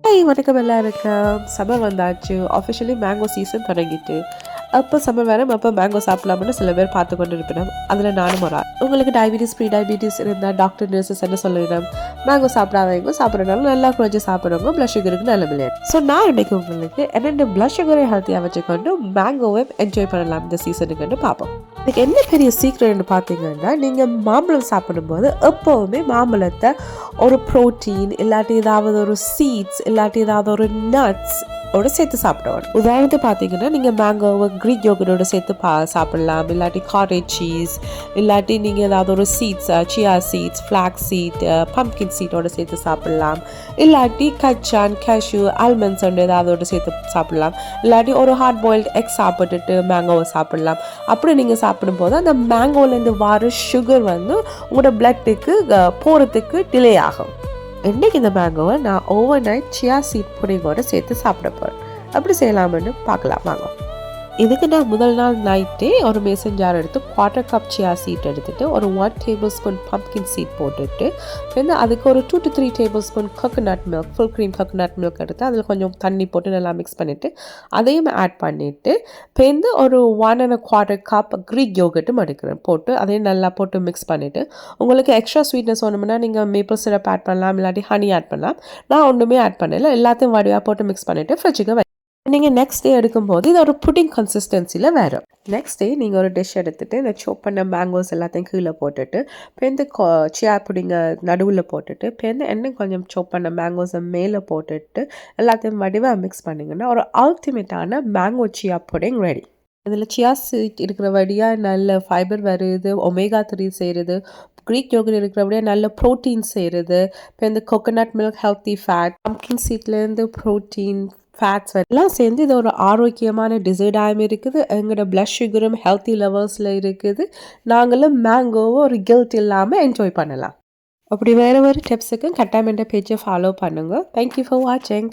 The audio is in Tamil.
வணக்கம் எல்லாருக்கும். சம்மர் வந்தாச்சு. ஆஃபிஷியலி மேங்கோ சீசன் தொடங்கிட்டு. அப்போ சம்மர் வேணும், அப்போ மேங்கோ சாப்பிடலாம்னு சில பேர் பார்த்து கொண்டு இருப்பினோம். அதில் நானும் ஒரு ஆள். உங்களுக்கு டயபிட்டிஸ் ப்ரீ டயபிட்டிஸ் இருந்தால் டாக்டர் நர்சஸ் என்ன சொல்லிடணும், மேங்கோ சாப்பிடாதவங்க சாப்பிட்றதுனால நல்லா குறைஞ்சி சாப்பிட்றவங்க பிளட் சுகருக்கு நல்ல இல்லையா. ஸோ நான் இன்னைக்கு உங்களுக்கு என்னென்ன பிளட் சுகரை ஹெல்த்தியாக வச்சுக்கொண்டு மேங்கோவை என்ஜாய் பண்ணலாம் இந்த சீசனுக்குன்னு பார்ப்போம். இதுக்கு என்ன பெரிய சீக்ரெட்னு பார்த்தீங்கன்னா, நீங்கள் மாம்பழம் சாப்பிடும்போது எப்போவுமே மாம்பழத்தை ஒரு ப்ரோட்டீன் இல்லாட்டி ஏதாவது ஒரு சீட்ஸ் இல்லாட்டி ஏதாவது ஒரு நட்ஸ் ஓட சேர்த்து சாப்பிடுவோம். உதாரணத்துக்கு பார்த்தீங்கன்னா, நீங்கள் மேங்கோவை க்ரீக் யோகர்ட்டோட சேர்த்து சாப்பிடலாம். இல்லாட்டி காட்டேஜ் சீஸ், இல்லாட்டி நீங்கள் ஏதாவது ஒரு seeds, chia seeds, flax seed, pumpkin சீட்டோட சேர்த்து சாப்பிடலாம். இல்லாட்டி கச்சான், கேஷ்யூ, ஆல்மண்ட்ஸ் ஏதாவது சேர்த்து சாப்பிடலாம். இல்லாட்டி ஒரு ஹார்ட் பாயில்டு எக் சாப்பிட்டுட்டு மேங்கோவை சாப்பிடலாம். அப்படி நீங்கள் சாப்பிடும்போது அந்த மேங்கோலேருந்து வர சுகர் வந்து உங்களோட பிளட்டுக்கு போகிறதுக்கு டிலே ஆகும். இன்றைக்கி இந்த மேங்கோவை நான் ஓவர் நைட் சியா சீட் புடிங்கோட சேர்த்து சாப்பிட போகிறேன். அப்படி செய்யலாம்னு பார்க்கலாம் வாங்க. இதுக்கு நான் முதல் நாள் நைட்டே ஒரு மேசன் ஜார் எடுத்து 1/4 கப் சியா சீட் எடுத்துகிட்டு ஒரு 1 டேபிள் ஸ்பூன் பம்ப்கின் சீட் போட்டுட்டு வந்து அதுக்கு ஒரு 2 to 3 table spoon coconut milk, full cream coconut milk எடுத்து அதில் கொஞ்சம் தண்ணி போட்டு நல்லா மிக்ஸ் பண்ணிவிட்டு அதையும் ஆட் பண்ணிவிட்டு வந்து ஒரு 1¼ கப் க்ரீக் யோகர்ட்டும் எடுக்கிறேன். போட்டு அதையும் நல்லா போட்டு மிக்ஸ் பண்ணிவிட்டு உங்களுக்கு எக்ஸ்ட்ரா ஸ்வீட்னஸ் வேணும்னா நீங்கள் மேப்பிள் சிரப் ஆட் பண்ணலாம், இல்லாட்டி ஹனி ஆட் பண்ணலாம். நான் ஒன்றுமே ஆட் பண்ணல, எல்லாத்தையும் வடிவாக போட்டு மிக்ஸ் பண்ணிவிட்டு ஃப்ரிட்ஜுக்கு நீங்கள் நெக்ஸ்ட் டே எடுக்கும்போது இது ஒரு புட்டிங் கன்சிஸ்டன்சியில் வேறு. நெக்ஸ்ட் டே நீங்கள் ஒரு டிஷ் எடுத்துகிட்டு இந்த சோப் பண்ண மேங்கோஸ் எல்லாத்தையும் கீழே போட்டுட்டு பேருந்து சியா புடிங்கை நடுவில் போட்டுட்டு பேருந்து எண்ணெய் கொஞ்சம் சோப் பண்ண மேங்கோஸை மேலே போட்டுட்டு எல்லாத்தையும் வடிவாக மிக்ஸ் பண்ணிங்கன்னா ஒரு அல்டிமேட்டான மேங்கோ சியா புடிங் ரெடி. இதில் சியா சீட் இருக்கிறபடியாக நல்ல ஃபைபர் வருது, ஒமேகா 3 சேருது, க்ரீக் யோகர்ட் இருக்கிறபடியாக நல்ல ப்ரோட்டீன் சேருது. இப்போ இந்த coconut milk healthy fat, pumpkin சீட்லேருந்து ப்ரோட்டீன் ஃபேட்ஸ் எல்லாம் சேர்ந்து இது ஒரு ஆரோக்கியமான டிசைடாகவும் இருக்குது. எங்களோட பிளட் சுகரும் ஹெல்த்தி லெவல்ஸில் இருக்குது. நாங்களும் மேங்கோவை ஒரு கில்ட் இல்லாமல் என்ஜாய் பண்ணலாம். அப்படி வேறு டிப்ஸுக்கு கட்டாயம் என்ற பேஜை ஃபாலோ பண்ணுங்கள். தேங்க்யூ ஃபார் வாட்சிங்.